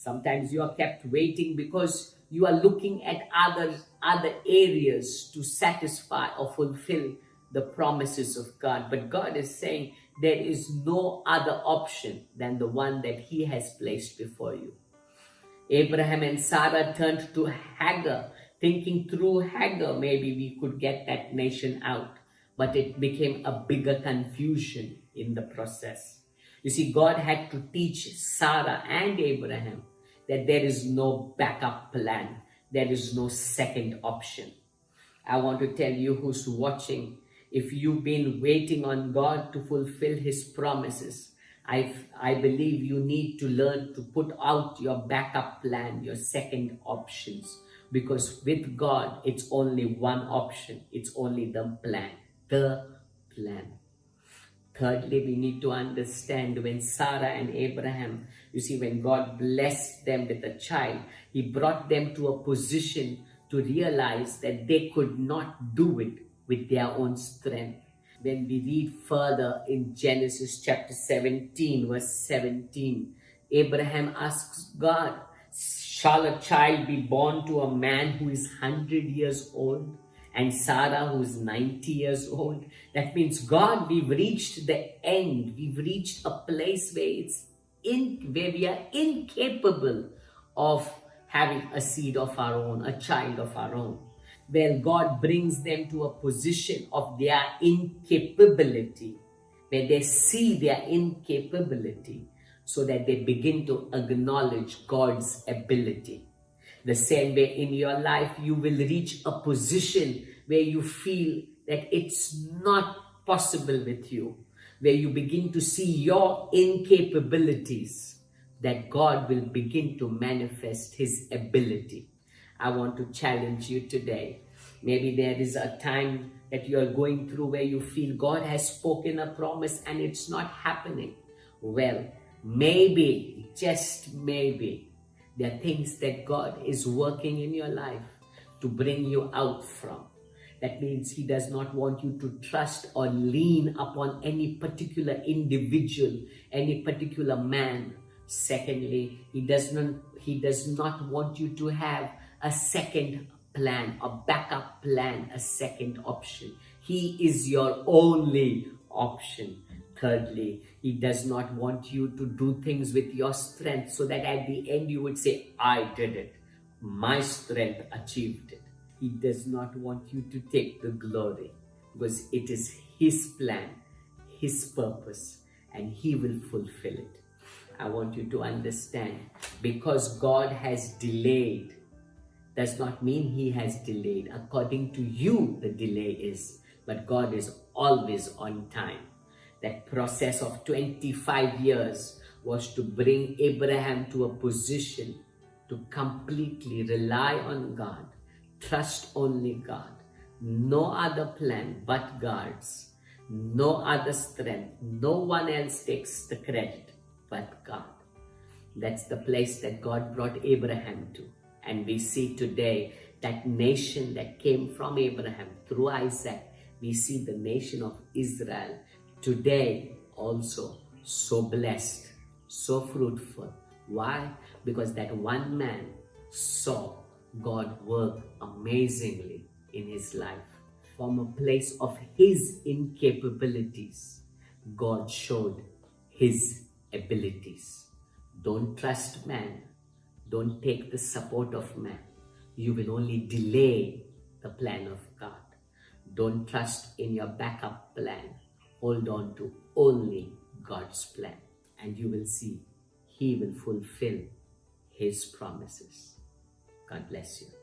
Sometimes you are kept waiting because you are looking at other areas to satisfy or fulfill the promises of God. But God is saying there is no other option than the one that He has placed before you. Abraham and Sarah turned to Hagar, thinking through Hagar maybe we could get that nation out. But it became a bigger confusion in the process. You see, God had to teach Sarah and Abraham that there is no backup plan, there is no second option. I want to tell you who's watching, if you've been waiting on God to fulfill His promises, I believe you need to learn to put out your backup plan, your second options. Because with God, it's only one option. It's only the plan. The plan. Thirdly, we need to understand when Sarah and Abraham, you see, when God blessed them with a child, He brought them to a position to realize that they could not do it with their own strength. When we read further in Genesis chapter 17, verse 17, Abraham asks God, shall a child be born to a man who is 100 years old? And Sarah, who is 90 years old? That means, God, we've reached the end. We've reached a place where where we are incapable of having a seed of our own, a child of our own. Well, God brings them to a position of their incapability, where they see their incapability, so that they begin to acknowledge God's ability. The same way in your life, you will reach a position where you feel that it's not possible with you, where you begin to see your incapabilities, that God will begin to manifest His ability. I want to challenge you today. Maybe there is a time that you are going through where you feel God has spoken a promise and it's not happening. Well, maybe, just maybe, there are things that God is working in your life to bring you out from. That means He does not want you to trust or lean upon any particular individual, any particular man. Secondly, He does not want you to have a second plan, a backup plan, a second option. He is your only option. Thirdly, He does not want you to do things with your strength so that at the end you would say, I did it. My strength achieved it. He does not want you to take the glory, because it is His plan, His purpose, and He will fulfill it. I want you to understand, because God has delayed does not mean He has delayed. According to you, the delay is, but God is always on time. That process of 25 years was to bring Abraham to a position to completely rely on God, trust only God, no other plan but God's, no other strength, no one else takes the credit but God. That's the place that God brought Abraham to. And we see today that nation that came from Abraham through Isaac, we see the nation of Israel today also so blessed, so fruitful. Why? Because that one man saw God work amazingly in his life. From a place of his incapabilities, God showed His abilities. Don't trust man. Don't take the support of man. You will only delay the plan of God. Don't trust in your backup plan. Hold on to only God's plan, and you will see He will fulfill His promises. God bless you.